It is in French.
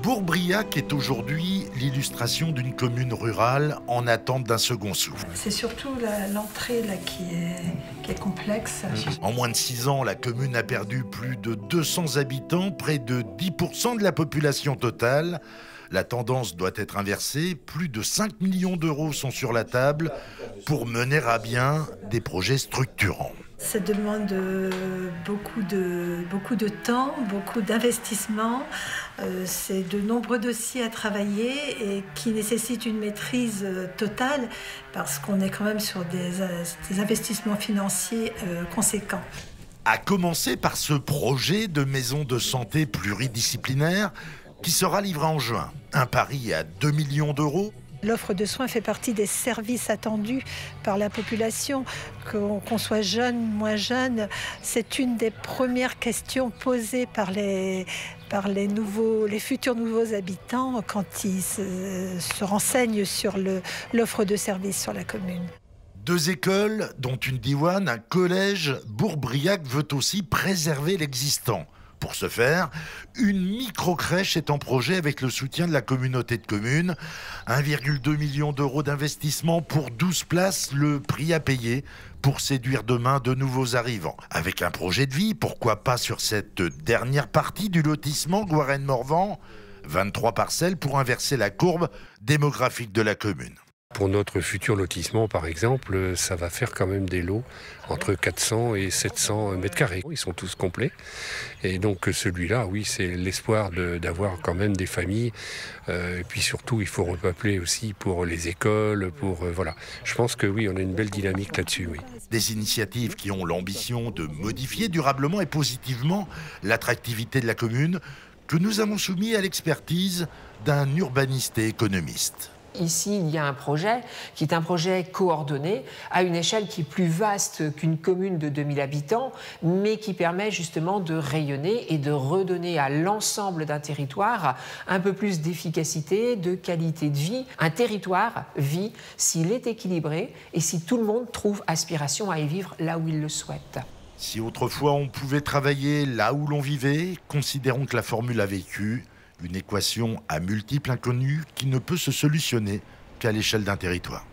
Bourbriac est aujourd'hui l'illustration d'une commune rurale en attente d'un second souffle. C'est surtout l'entrée qui est complexe. En moins de 6 ans, la commune a perdu plus de 200 habitants, près de 10% de la population totale. La tendance doit être inversée. Plus de 5 millions d'euros sont sur la table pour mener à bien des projets structurants. Ça demande beaucoup de temps, beaucoup d'investissement. C'est de nombreux dossiers à travailler et qui nécessitent une maîtrise totale parce qu'on est quand même sur des investissements financiers conséquents. À commencer par ce projet de maison de santé pluridisciplinaire qui sera livré en juin. Un pari à 2 millions d'euros. L'offre de soins fait partie des services attendus par la population. Qu'on soit jeune, moins jeune, c'est une des premières questions posées par les futurs nouveaux habitants quand ils se renseignent sur l'offre de services sur la commune. 2 écoles, dont une diwan, un collège, Bourbriac veut aussi préserver l'existant. Pour ce faire, une micro-crèche est en projet avec le soutien de la communauté de communes. 1,2 million d'euros d'investissement pour 12 places, le prix à payer pour séduire demain de nouveaux arrivants. Avec un projet de vie, pourquoi pas sur cette dernière partie du lotissement Gouarenne-Morvan, 23 parcelles pour inverser la courbe démographique de la commune. Pour notre futur lotissement, par exemple, ça va faire quand même des lots entre 400 et 700 mètres carrés. Ils sont tous complets. Et donc celui-là, oui, c'est l'espoir d'avoir quand même des familles. Et puis surtout, il faut repeupler aussi pour les écoles, voilà. Je pense que oui, on a une belle dynamique là-dessus, oui. Des initiatives qui ont l'ambition de modifier durablement et positivement l'attractivité de la commune que nous avons soumis à l'expertise d'un urbaniste et économiste. Ici, il y a un projet qui est un projet coordonné à une échelle qui est plus vaste qu'une commune de 2000 habitants, mais qui permet justement de rayonner et de redonner à l'ensemble d'un territoire un peu plus d'efficacité, de qualité de vie. Un territoire vit s'il est équilibré et si tout le monde trouve aspiration à y vivre là où il le souhaite. Si autrefois on pouvait travailler là où l'on vivait, considérons que la formule a vécu. Une équation à multiples inconnus qui ne peut se solutionner qu'à l'échelle d'un territoire.